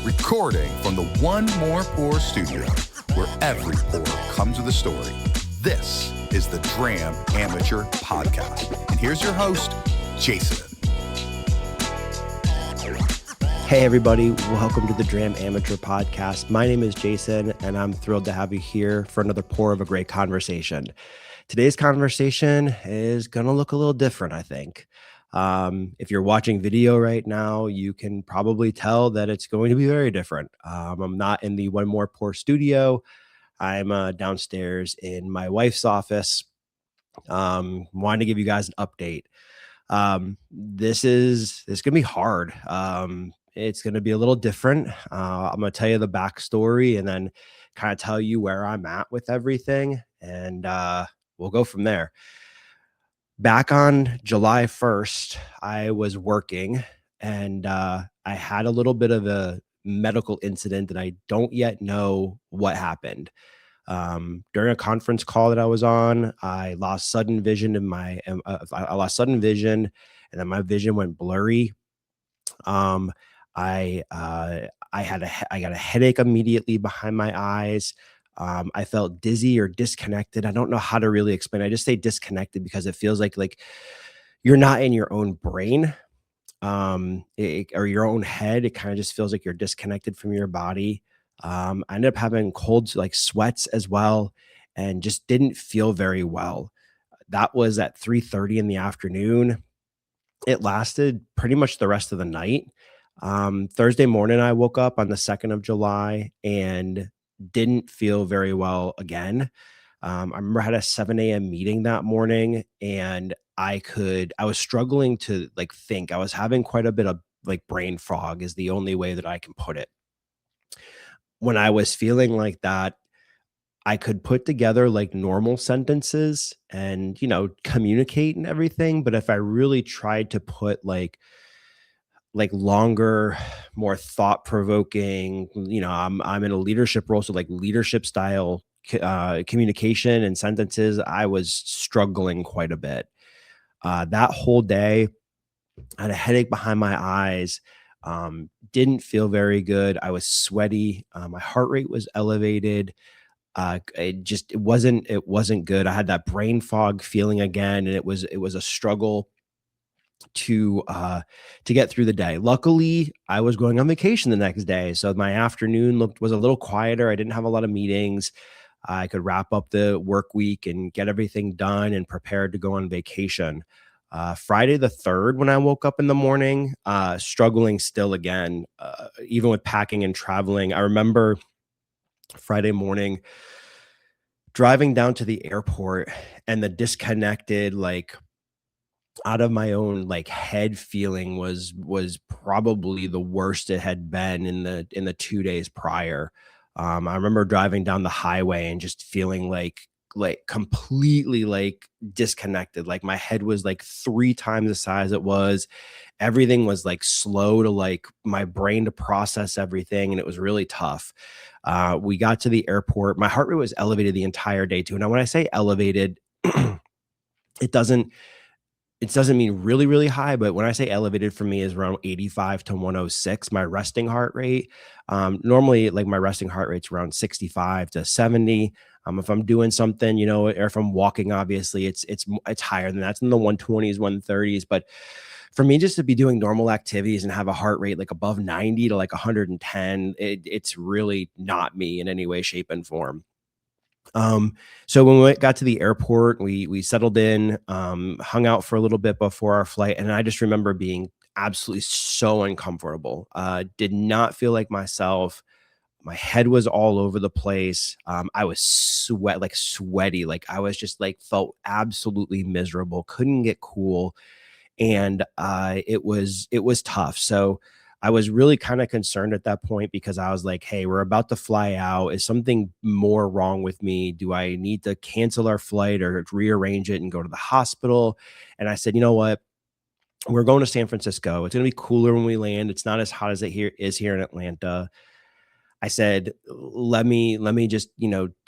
Recording from the One More Pour studio, where every pour comes with a story. This is the Dram Amateur Podcast. And here's your host, Jason. Hey everybody, welcome to the Dram Amateur Podcast. My name is Jason, and I'm thrilled to have you here for another pour of a great conversation. Today's conversation is going to look a little different, I think. If you're watching video right now, you can probably tell that it's going to be very different. I'm not in the One More Pour studio. I'm downstairs in my wife's office. Wanted to give you guys an update. This is going to be hard. It's going to be a little different. I'm going to tell you the backstory and then kind of tell you where I'm at with everything. And we'll go from there. Back on July 1st, I was working and I had a little bit of a medical incident and I don't yet know what happened. During a conference call that I was on, I lost sudden vision and then my vision went blurry. I got a headache immediately behind my eyes. I felt dizzy or disconnected. I don't know how to really explain. I just say disconnected because it feels like you're not in your own brain, or your own head. It kind of just feels like you're disconnected from your body. I ended up having cold, like sweats as well, and just didn't feel very well. That was at 3:30 in the afternoon. It lasted pretty much the rest of the night. Thursday morning, I woke up on the 2nd of July and didn't feel very well again. I remember I had a 7 a.m. meeting that morning and I was struggling to think. I was having quite a bit of brain fog is the only way that I can put it. When I was feeling like that, I could put together normal sentences and, communicate and everything. But if I really tried to put longer, more thought-provoking, I'm in a leadership role, so leadership style communication and sentences, I was struggling quite a bit. That whole day, I had a headache behind my eyes, didn't feel very good. I was sweaty. My heart rate was elevated. It wasn't good. I had that brain fog feeling again, and it was a struggle to get through the day. Luckily, I was going on vacation the next day, so my afternoon was a little quieter. I didn't have a lot of meetings. I could wrap up the work week and get everything done and prepared to go on vacation. Friday the 3rd, when I woke up in the morning, struggling still again, even with packing and traveling. I remember Friday morning driving down to the airport and the disconnected, out of my own head feeling was probably the worst it had been in the 2 days prior. I remember driving down the highway and just feeling completely disconnected. My head was 3 times the size it was. Everything was slow to my brain to process everything, and it was really tough. We got to the airport. My heart rate was elevated the entire day too. Now, when I say elevated, it doesn't mean really, really high, but when I say elevated for me is around 85 to 106, my resting heart rate. Normally my resting heart rate's around 65 to 70. If I'm doing something, or if I'm walking, obviously it's higher than that. It's in the 120s, 130s. But for me, just to be doing normal activities and have a heart rate above 90 to 110, it's really not me in any way, shape, and form. So when we got to the airport, we settled in, hung out for a little bit before our flight. And I just remember being absolutely so uncomfortable. Did not feel like myself. My head was all over the place. I was sweaty. I was just felt absolutely miserable. Couldn't get cool. And, it was tough. So I was really kind of concerned at that point because I was like, hey, we're about to fly out. Is something more wrong with me? Do I need to cancel our flight or rearrange it and go to the hospital? And I said, you know what? We're going to San Francisco. It's going to be cooler when we land. It's not as hot as it is here in Atlanta. I said, let me just,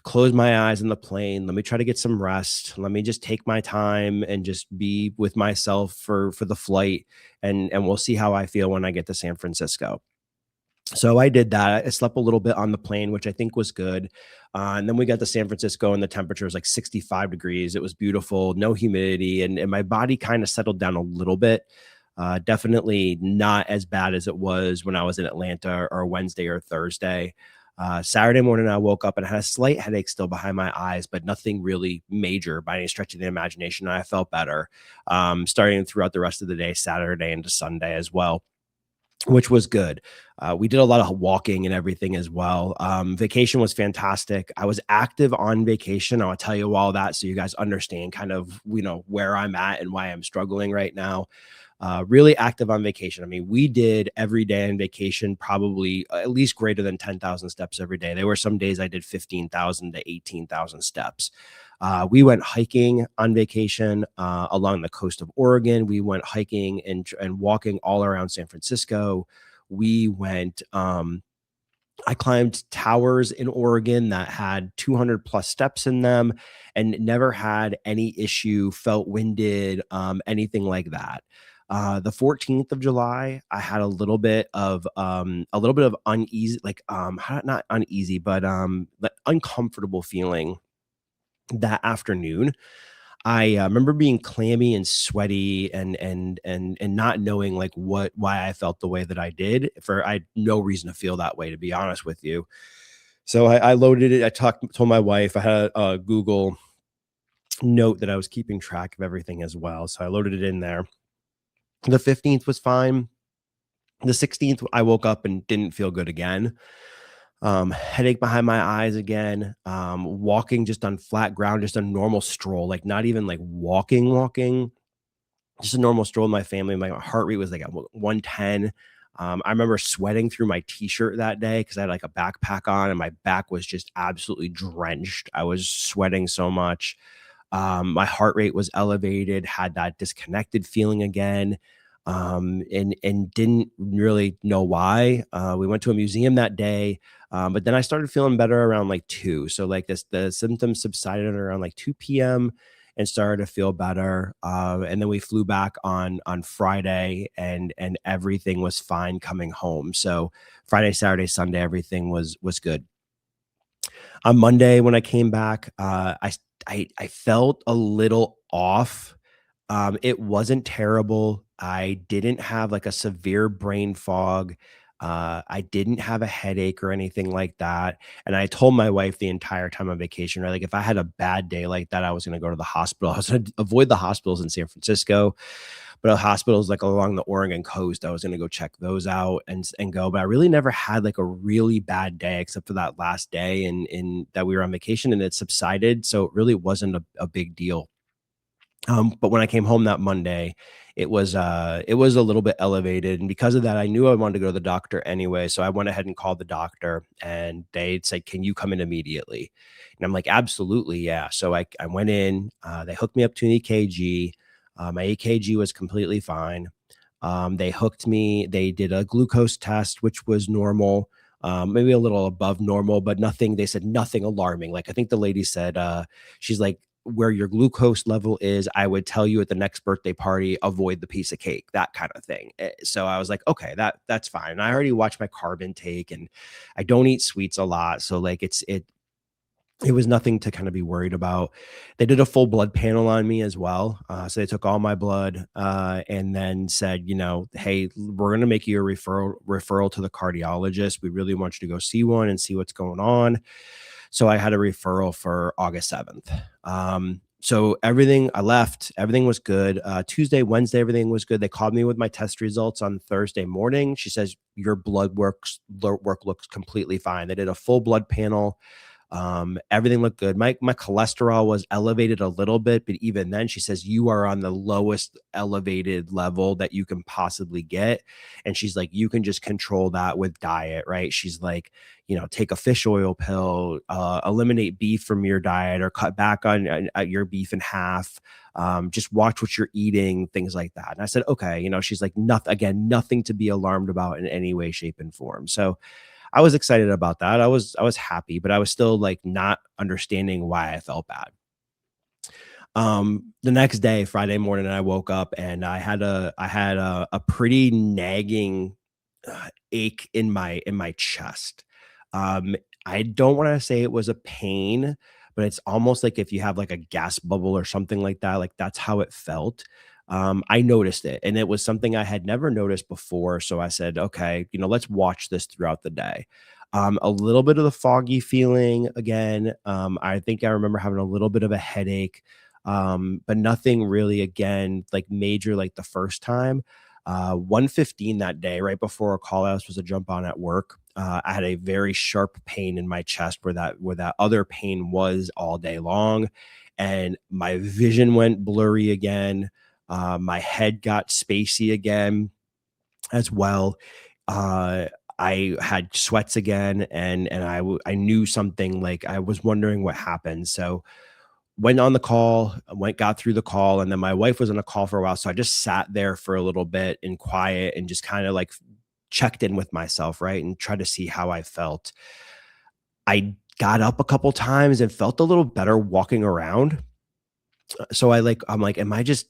close my eyes in the plane. Let me try to get some rest. Let me just take my time and just be with myself for the flight. And we'll see how I feel when I get to San Francisco. So I did that. I slept a little bit on the plane, which I think was good. And then we got to San Francisco and the temperature was like 65 degrees. It was beautiful, no humidity. And my body kind of settled down a little bit. Definitely not as bad as it was when I was in Atlanta or Wednesday or Thursday. Saturday morning, I woke up and I had a slight headache still behind my eyes, but nothing really major by any stretch of the imagination. I felt better starting throughout the rest of the day, Saturday into Sunday as well, which was good. We did a lot of walking and everything as well. Vacation was fantastic. I was active on vacation. I'll tell you all that so you guys understand kind of, where I'm at and why I'm struggling right now. Really active on vacation. I mean, we did every day on vacation, probably at least greater than 10,000 steps every day. There were some days I did 15,000 to 18,000 steps. We went hiking on vacation along the coast of Oregon. We went hiking and walking all around San Francisco. We went, I climbed towers in Oregon that had 200 plus steps in them and never had any issue, felt winded, anything like that. The 14th of July, I had a little bit of uneasy, not uneasy, but uncomfortable feeling that afternoon. I remember being clammy and sweaty and not knowing why I felt the way that I did. I had no reason to feel that way, to be honest with you. So I loaded it. Told my wife. I had a Google note that I was keeping track of everything as well. So I loaded it in there. The 15th was fine. The 16th, I woke up and didn't feel good again. Headache behind my eyes again, walking just on flat ground, just a normal stroll, like not even like walking, just a normal stroll with my family. My heart rate was like at 110. I remember sweating through my t-shirt that day because I had like a backpack on and my back was just absolutely drenched. I was sweating so much. My heart rate was elevated, had that disconnected feeling again. And didn't really know why. We went to a museum that day, but then I started feeling better around like 2. So like the symptoms subsided around like 2 p.m. and started to feel better. And then we flew back on Friday and everything was fine coming home. So Friday, Saturday, Sunday, everything was good. On Monday, when I came back, I felt a little off. It wasn't terrible. I didn't have like a severe brain fog. I didn't have a headache or anything like that. And I told my wife the entire time on vacation, right? Like if I had a bad day like that, I was going to go to the hospital. I was going to avoid the hospitals in San Francisco, but hospitals like along the Oregon coast, I was going to go check those out and go. But I really never had like a really bad day except for that last day in that we were on vacation and it subsided. So it really wasn't a big deal. But when I came home that Monday, it was a little bit elevated. And because of that, I knew I wanted to go to the doctor anyway. So I went ahead and called the doctor and they said, "Can you come in immediately?" And I'm like, "Absolutely. Yeah." So I went in, they hooked me up to an EKG. My EKG was completely fine. They did a glucose test, which was normal. Maybe a little above normal, but they said nothing alarming. Like I think the lady said, she's like, "Where your glucose level is, I would tell you at the next birthday party, avoid the piece of cake," that kind of thing. So I was like, okay, that's fine. And I already watched my carb intake and I don't eat sweets a lot. So like it was nothing to kind of be worried about. They did a full blood panel on me as well. So they took all my blood and then said, "Hey, we're going to make you a referral to the cardiologist. We really want you to go see one and see what's going on." So I had a referral for August 7th. So I left, everything was good. Tuesday, Wednesday, everything was good. They called me with my test results on Thursday morning. She says, "Your blood work looks completely fine." They did a full blood panel. Everything looked good. My cholesterol was elevated a little bit, but even then she says, "You are on the lowest elevated level that you can possibly get." And she's like, "You can just control that with diet," right? She's like, take a fish oil pill, eliminate beef from your diet or cut back on your beef in half. Just watch what you're eating, things like that. And I said, okay, she's like, nothing to be alarmed about in any way, shape, and form. So I was excited about that. I was happy, but I was still like not understanding why I felt bad. The next day, Friday morning, I woke up and I had a pretty nagging ache in my chest. Um, I don't want to say it was a pain, but it's almost like if you have like a gas bubble or something like that. Like that's how it felt. I noticed it, and it was something I had never noticed before. So I said, okay, let's watch this throughout the day. A little bit of the foggy feeling again. I think I remember having a little bit of a headache, but nothing really again like major like the first time. 1:15 that day, right before a call I was supposed to jump on at work. I had a very sharp pain in my chest where that other pain was all day long, and my vision went blurry again. My head got spacey again as well. Uh, I had sweats again, and I knew something, like I was wondering what happened. So went on the call, got through the call, and then my wife was on a call for a while. So I just sat there for a little bit in quiet and just kind of like checked in with myself, right? And tried to see how I felt. I got up a couple times and felt a little better walking around. So I'm like, am I just,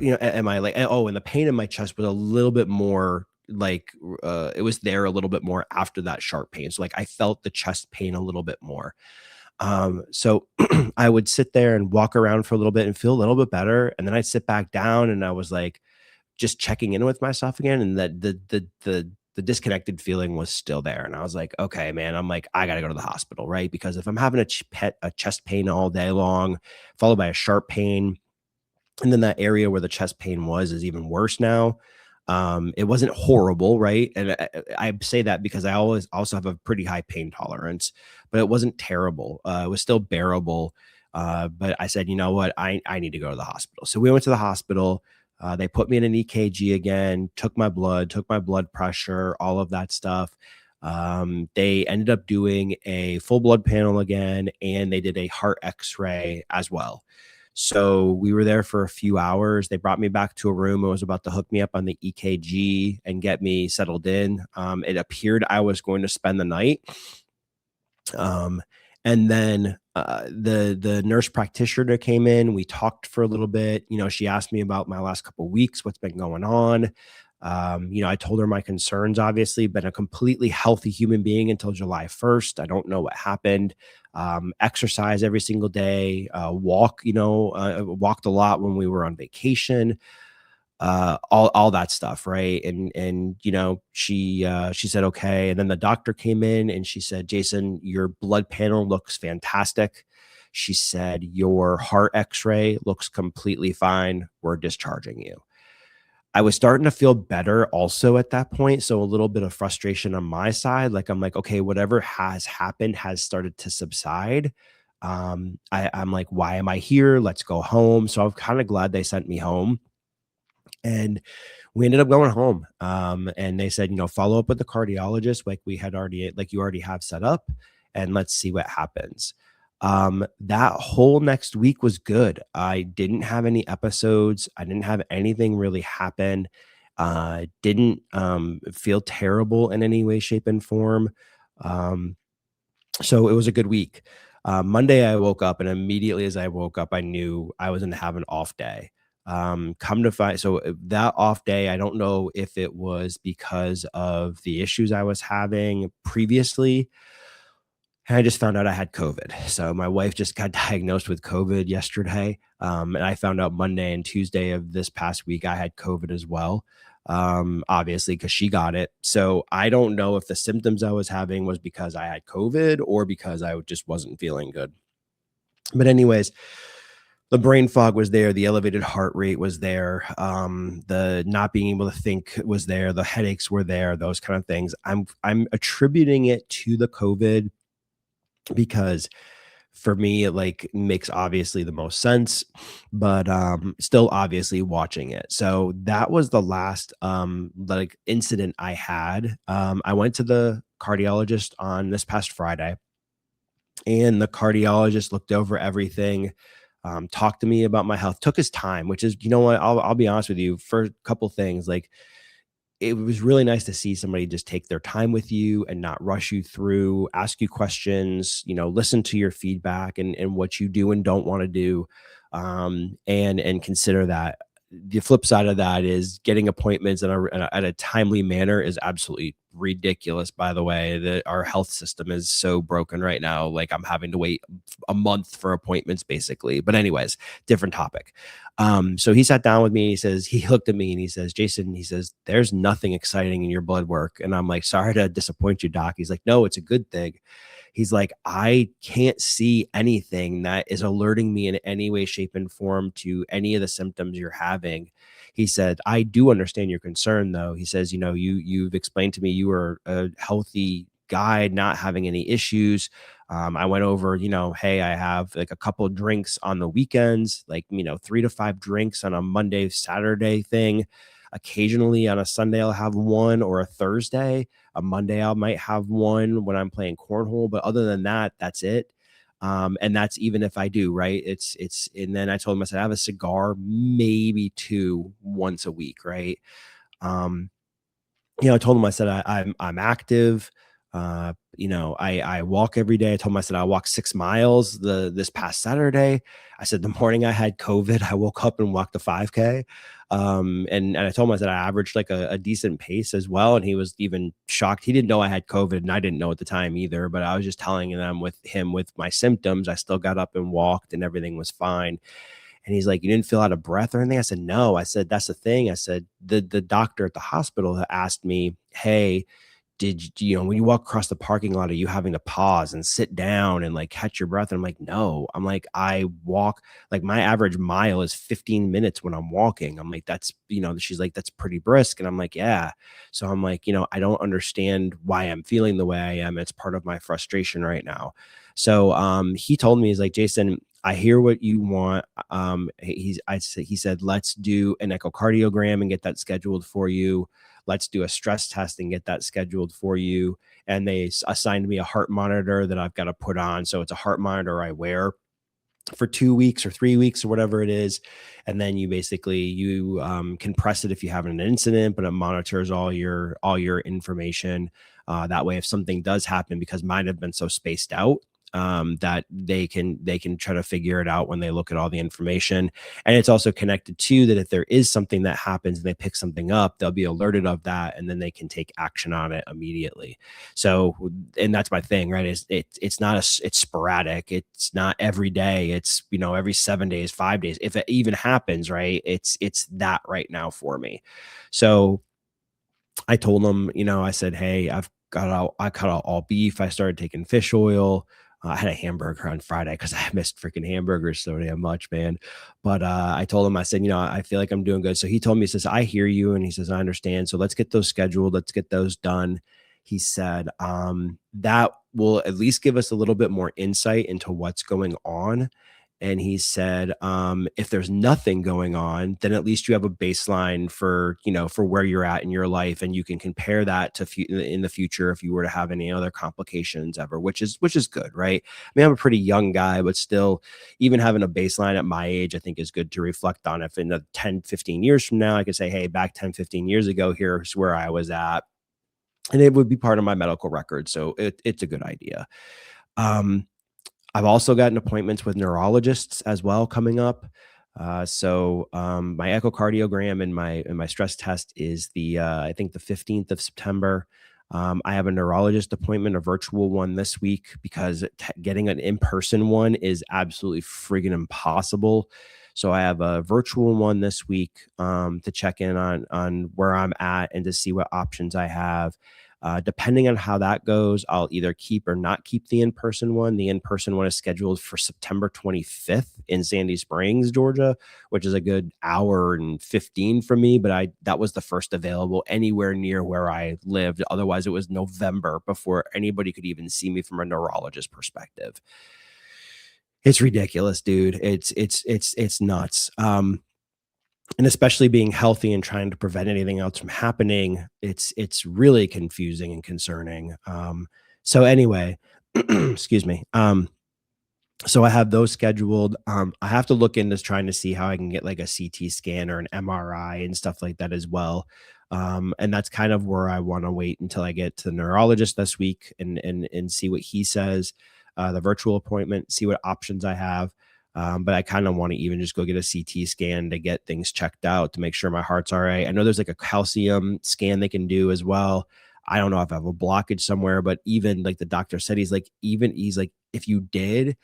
am I like, oh, and the pain in my chest was a little bit more like, it was there a little bit more after that sharp pain. So like I felt the chest pain a little bit more. So I would sit there and walk around for a little bit and feel a little bit better. And then I'd sit back down and I was like, just checking in with myself again. And that the disconnected feeling was still there. And I was like, okay, man, I'm like, I got to go to the hospital, right? Because if I'm having a chest pain all day long, followed by a sharp pain, and then that area where the chest pain was is even worse now. It wasn't horrible, right? And I say that because I always also have a pretty high pain tolerance, but it wasn't terrible. It was still bearable. But I said, you know what? I need to go to the hospital. So we went to the hospital. They put me in an EKG again, took my blood pressure, all of that stuff. They ended up doing a full blood panel again, and they did a heart X-ray as well. So we were there for a few hours. They brought me back to a room and was about to hook me up on the EKG and get me settled in. It appeared I was going to spend the night. And then the nurse practitioner came in. We talked for a little bit. She asked me about my last couple of weeks, what's been going on. I told her my concerns, obviously, been a completely healthy human being until July 1st. I don't know what happened. Exercise every single day, walked a lot when we were on vacation, all that stuff. Right. And she said, okay. And then the doctor came in and she said, Jason, your blood panel looks fantastic. She said, your heart X-ray looks completely fine. We're discharging you. I was starting to feel better also at that point. So a little bit of frustration on my side. Like, I'm like, okay, whatever has happened has started to subside. I'm like, why am I here? Let's go home. So I'm kind of glad they sent me home. And we ended up going home. And they said, follow up with the cardiologist, like you already have set up, and let's see what happens. That whole next week was good. I didn't have any episodes. I didn't have anything really happen. Didn't feel terrible in any way, shape, and form. So it was a good week. Monday, I woke up, and immediately as I woke up, I knew I was going to have an off day. Come to find, so that off day, I don't know if it was because of the issues I was having previously. And I just found out I had COVID. So my wife just got diagnosed with COVID yesterday. And I found out Monday and Tuesday of this past week, I had COVID as well. Obviously, because she got it. So I don't know if the symptoms I was having was because I had COVID or because I just wasn't feeling good. But anyways, the brain fog was there. The elevated heart rate was there. The not being able to think was there. The headaches were there. Those kind of things. I'm attributing it to the COVID because for me, it like makes obviously the most sense, but still obviously watching it. So that was the last like incident I had. I went to the cardiologist on this past Friday, and the cardiologist looked over everything, talked to me about my health, took his time, which is, I'll be honest with you, for a couple things, like it was really nice to see somebody just take their time with you and not rush you through, ask you questions, listen to your feedback and what you do and don't want to do, and consider that. The flip side of that is getting appointments at a timely manner is absolutely ridiculous. By the way, that our health system is so broken right now. Like I'm having to wait a month for appointments basically. But anyways, different topic. So he sat down with me. He looked at me and he says, Jason, he says, there's nothing exciting in your blood work. And I'm like, sorry to disappoint you, doc. He's like, no, it's a good thing. He's like, I can't see anything that is alerting me in any way, shape, and form to any of the symptoms you're having. He said, I do understand your concern, though. He says, you've explained to me you are a healthy guy, not having any issues. I went over, hey, I have like a couple of drinks on the weekends, like, 3 to 5 drinks on a Monday, Saturday thing. Occasionally on a Sunday, I'll have one, or a Thursday. A Monday, I might have one when I'm playing cornhole. But other than that, that's it. And that's even if I do, right? And then I told him, I said, I have a cigar, maybe 2 once a week, right? I told him, I said, I'm active. I walk every day. I told him, I said, I walked 6 miles this past Saturday. I said, the morning I had COVID, I woke up and walked a 5K. And I told him, I said, I averaged like a decent pace as well. And he was even shocked. He didn't know I had COVID, and I didn't know at the time either, but I was just telling them with my symptoms, I still got up and walked and everything was fine. And he's like, you didn't feel out of breath or anything? I said, no. I said, that's the thing. I said, the doctor at the hospital asked me, hey, did you when you walk across the parking lot, are you having to pause and sit down and like catch your breath? And I'm like, no. I'm like, I walk, like my average mile is 15 minutes when I'm walking. I'm like, that's, she's like, that's pretty brisk. And I'm like, yeah. So I'm like, I don't understand why I'm feeling the way I am. It's part of my frustration right now. So he told me, he's like, Jason, I hear what you want. He said, let's do an echocardiogram and get that scheduled for you. Let's do a stress test and get that scheduled for you. And they assigned me a heart monitor that I've got to put on. So it's a heart monitor I wear for 2 weeks or 3 weeks or whatever it is. And then you can press it if you have an incident, but it monitors all your information. That way, if something does happen, because mine have been so spaced out, that they can try to figure it out when they look at all the information. And it's also connected to that if there is something that happens and they pick something up, they'll be alerted of that, and then they can take action on it immediately. So, and that's my thing, right? It's sporadic. It's not every day. It's, every 7 days, 5 days, if it even happens, right? It's that right now for me. So I told them, I said, hey, I cut out all beef. I started taking fish oil. I had a hamburger on Friday because I missed freaking hamburgers so damn much, man. But I told him, I said, I feel like I'm doing good. So he told me, he says, I hear you. And he says, I understand. So let's get those scheduled. Let's get those done. He said, that will at least give us a little bit more insight into what's going on. And he said, if there's nothing going on, then at least you have a baseline for where you're at in your life. And you can compare that to in the future if you were to have any other complications ever, which is good, right? I mean, I'm a pretty young guy, but still, even having a baseline at my age, I think is good to reflect on. If in the 10, 15 years from now, I could say, hey, back 10, 15 years ago, here's where I was at. And it would be part of my medical record. So it's a good idea. I've also gotten appointments with neurologists as well coming up. So my echocardiogram and my stress test is I think the 15th of September. I have a neurologist appointment, a virtual one this week, because getting an in-person one is absolutely friggin' impossible. So I have a virtual one this week to check in on where I'm at and to see what options I have. Depending on how that goes, I'll either keep or not keep the in-person one. The in-person one is scheduled for September 25th in Sandy Springs, Georgia, which is a good hour and 15 from me. But that was the first available anywhere near where I lived. Otherwise, it was November before anybody could even see me from a neurologist perspective. It's ridiculous, dude. It's nuts. And especially being healthy and trying to prevent anything else from happening, it's really confusing and concerning. So anyway, excuse me. So I have those scheduled. I have to look into trying to see how I can get like a CT scan or an MRI and stuff like that as well. And that's kind of where I want to wait until I get to the neurologist this week and see what he says, the virtual appointment, see what options I have. But I kind of want to even just go get a CT scan to get things checked out to make sure my heart's all right. I know there's like a calcium scan they can do as well. I don't know if I have a blockage somewhere, but even like the doctor said, he's like, if you did,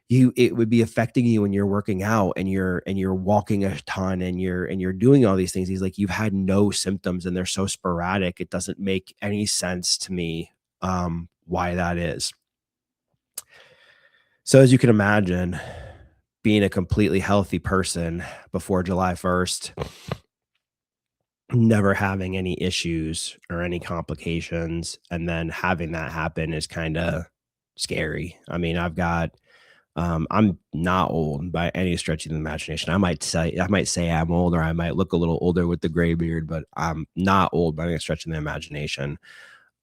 it would be affecting you when you're working out and you're walking a ton and you're doing all these things. He's like, you've had no symptoms and they're so sporadic. It doesn't make any sense to me why that is. So as you can imagine, being a completely healthy person before July 1st, never having any issues or any complications, and then having that happen is kind of scary. I mean, I'm not old by any stretch of the imagination. I might say I'm old, or I might look a little older with the gray beard, but I'm not old by any stretch of the imagination.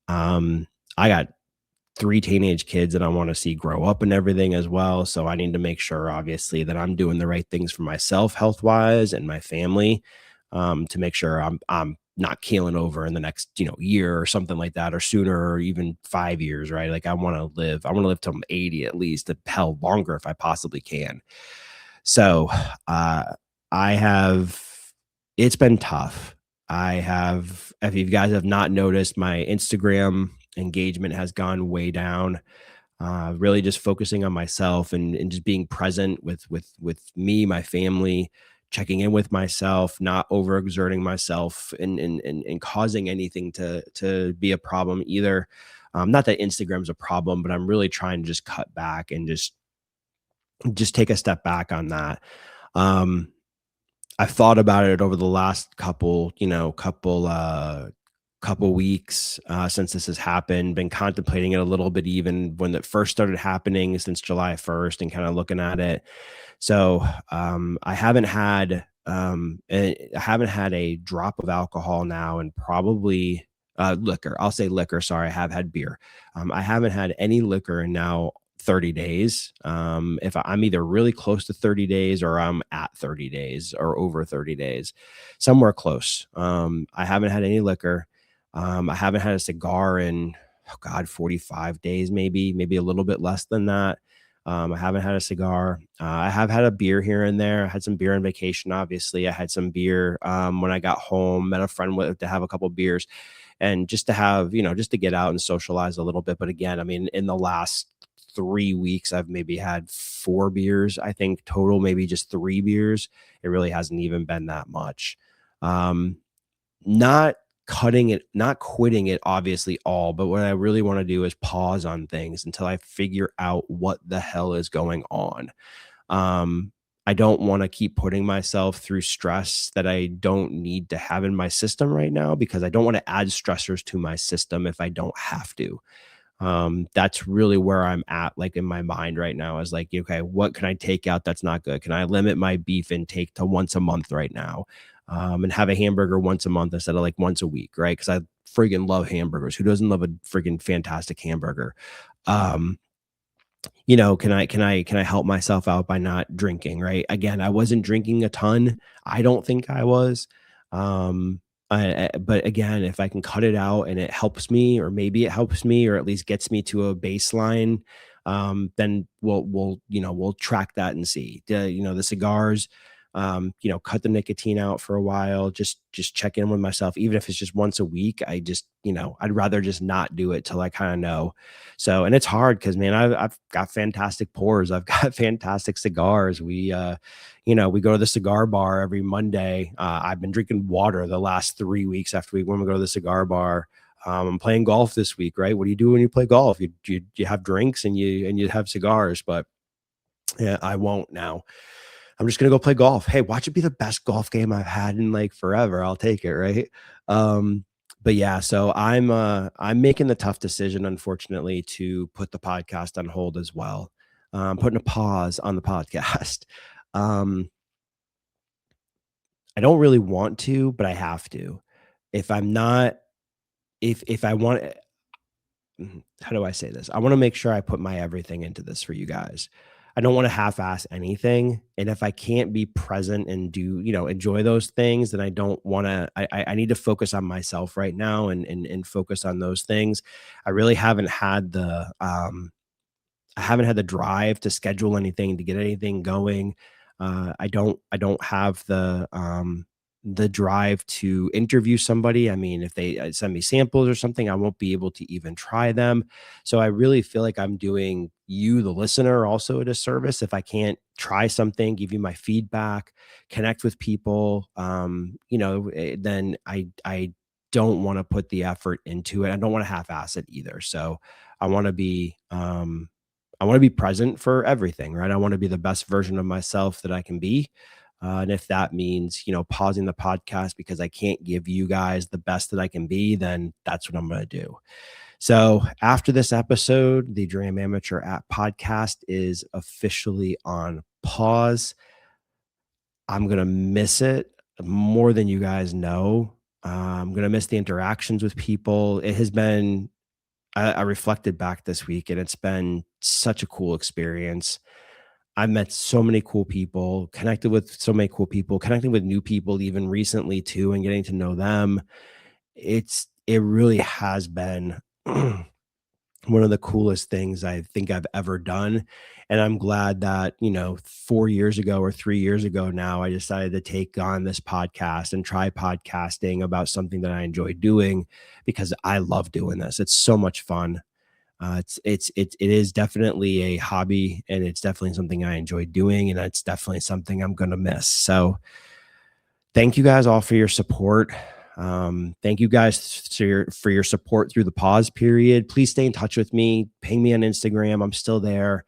I got 3 teenage kids that I want to see grow up and everything as well. So I need to make sure, obviously, that I'm doing the right things for myself, health wise, and my family, to make sure I'm not keeling over in the next year or something like that, or sooner, or even 5 years, right? Like I want to live till I'm 80 at least, hell longer if I possibly can. So I have it's been tough. If you guys have not noticed, my Instagram engagement has gone way down. Really just focusing on myself and just being present with me, my family, checking in with myself, not overexerting myself and causing anything to be a problem either. Not that Instagram's a problem, but I'm really trying to just cut back and just take a step back on that. Um, I've thought about it over the last couple weeks since this has happened, been contemplating it a little bit even when it first started happening since July 1st and kind of looking at it. So I haven't had a drop of alcohol now and probably liquor. I'll say liquor. Sorry, I have had beer. I haven't had any liquor in now 30 days. If I'm either really close to 30 days or I'm at 30 days or over 30 days, somewhere close. I haven't had any liquor. I haven't had a cigar in, 45 days, maybe a little bit less than that. I haven't had a cigar. I have had a beer here and there. I had some beer on vacation. Obviously, I had some beer when I got home. Met a friend to have a couple beers, and just to have just to get out and socialize a little bit. But again, I mean, in the last 3 weeks, I've maybe had 4 beers. I think total, maybe just 3 beers. It really hasn't even been that much. Not not quitting it, obviously, all, but what I really want to do is pause on things until I figure out what the hell is going on. I don't want to keep putting myself through stress that I don't need to have in my system right now, because I don't want to add stressors to my system if I don't have to. That's really where I'm at, like in my mind right now, is like, okay, what can I take out that's not good? Can I limit my beef intake to once a month right now? And have a hamburger once a month instead of like once a week, right? Because I friggin' love hamburgers. Who doesn't love a friggin' fantastic hamburger? Um, can I help myself out by not drinking, right? Again, I wasn't drinking a ton. I don't think I was. But again, if I can cut it out and it helps me, or maybe it helps me, or at least gets me to a baseline, then we'll track that and see. The cigars, cut the nicotine out for a while, just check in with myself, even if it's just once a week. I'd rather just not do it till I kind of know. So, and it's hard because, man, I've got fantastic pours. I've got fantastic cigars. We go to the cigar bar every Monday. I've been drinking water the last 3 weeks when we go to the cigar bar. I'm playing golf this week, right? What do you do when you play golf? You have drinks and you have cigars, but yeah, I won't now. I'm just gonna go play golf. Hey, watch it be the best golf game I've had in like forever. I'll take it, right? But yeah, so I'm making the tough decision, unfortunately, to put the podcast on hold as well. Putting a pause on the podcast. Um, I don't really want to, but I have to. If I'm not, if I want, how do I say this? I want to make sure I put my everything into this for you guys. I don't want to half-ass anything. And if I can't be present and do, enjoy those things, then I don't want to, I need to focus on myself right now and focus on those things. I really haven't had I haven't had the drive to schedule anything, to get anything going. I don't have the drive to interview somebody. I mean, if they send me samples or something, I won't be able to even try them. So I really feel like I'm doing you, the listener, also a disservice if I can't try something, give you my feedback, connect with people. Then I don't want to put the effort into it. I don't want to half-ass it either. So I want to be I want to be present for everything, right? I want to be the best version of myself that I can be. And if that means, pausing the podcast because I can't give you guys the best that I can be, then that's what I'm going to do. So after this episode, the Dram Amateur Podcast is officially on pause. I'm going to miss it more than you guys know. I'm going to miss the interactions with people. It has been, I reflected back this week, and it's been such a cool experience. I've met so many cool people, connected with so many cool people, connecting with new people even recently too, and getting to know them. It really has been one of the coolest things I think I've ever done. And I'm glad that, 4 years ago or 3 years ago now, I decided to take on this podcast and try podcasting about something that I enjoy doing, because I love doing this. It's so much fun. It is definitely a hobby, and it's definitely something I enjoy doing, and it's definitely something I'm going to miss. So thank you guys all for your support. Thank you guys for your support through the pause period. Please stay in touch with me. Ping me on Instagram. I'm still there.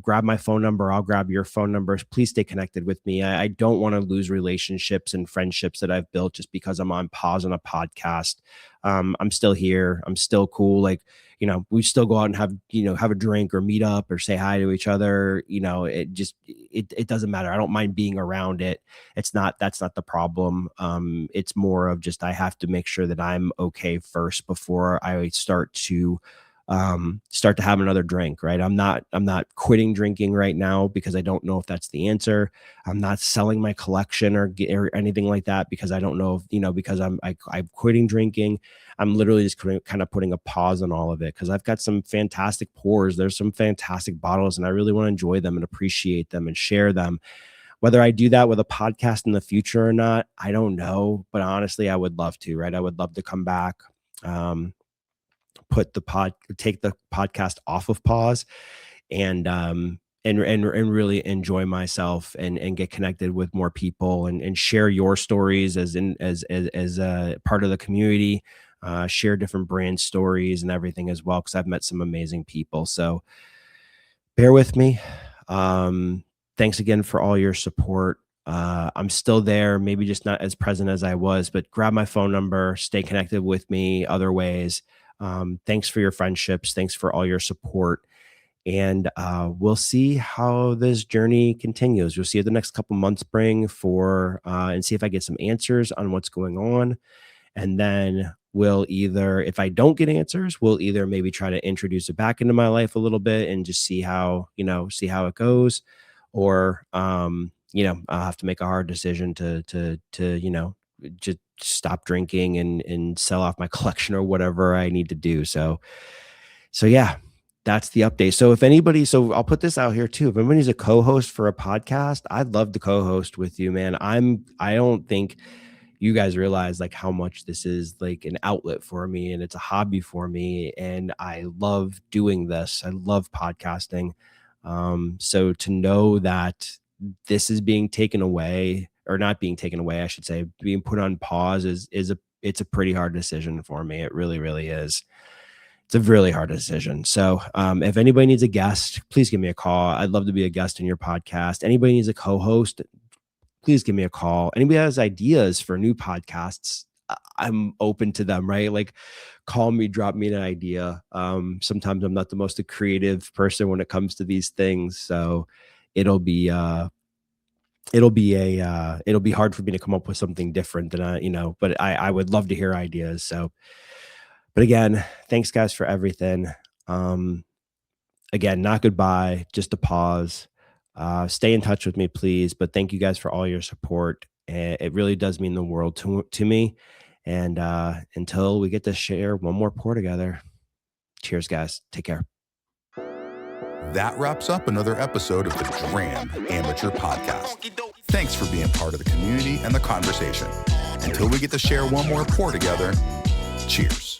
Grab my phone number. I'll grab your phone numbers. Please stay connected with me. I don't want to lose relationships and friendships that I've built just because I'm on pause on a podcast. I'm still here. I'm still cool. Like, we still go out and have a drink or meet up or say hi to each other. It doesn't matter. I don't mind being around it. That's not the problem. It's more of just, I have to make sure that I'm okay first before I start to have another drink, right? I'm not quitting drinking right now because I don't know if that's the answer. I'm not selling my collection or anything like that because I don't know if, because I'm quitting drinking. I'm literally just kind of putting a pause on all of it because I've got some fantastic pours. There's some fantastic bottles, and I really want to enjoy them and appreciate them and share them. Whether I do that with a podcast in the future or not, I don't know. But honestly, I would love to, right? I would love to come back. Take the podcast off of pause and really enjoy myself and get connected with more people and share your stories as a part of the community, share different brand stories and everything as well, because I've met some amazing people. So bear with me. Thanks again for all your support. I'm still there, maybe just not as present as I was, but grab my phone number, stay connected with me other ways. Thanks for your friendships. Thanks for all your support. And we'll see how this journey continues. We'll see what the next couple months bring and see if I get some answers on what's going on. And then if I don't get answers, we'll either maybe try to introduce it back into my life a little bit and just see how it goes. Or, I'll have to make a hard decision to just stop drinking and sell off my collection or whatever I need to do. So yeah, that's the update. So I'll put this out here too. If anybody's a co-host for a podcast, I'd love to co-host with you, man. I don't think you guys realize like how much this is like an outlet for me, and it's a hobby for me. And I love doing this. I love podcasting. So to know that this is being taken away, or not being taken away, I should say, being put on pause it's a pretty hard decision for me. It really, really is. It's a really hard decision. So if anybody needs a guest, please give me a call. I'd love to be a guest in your podcast. Anybody needs a co-host, please give me a call. Anybody has ideas for new podcasts, I'm open to them, right? Like call me, drop me an idea. Sometimes I'm not the most creative person when it comes to these things. So it'll be hard for me to come up with something different than but I would love to hear ideas. So, but again, thanks guys for everything. again, not goodbye, just a pause. Stay in touch with me, please. But thank you guys for all your support. It really does mean the world to me. And until we get to share one more pour together, cheers, guys. Take care. That wraps up another episode of the Dram Amateur Podcast. Thanks for being part of the community and the conversation. Until we get to share one more pour together, cheers.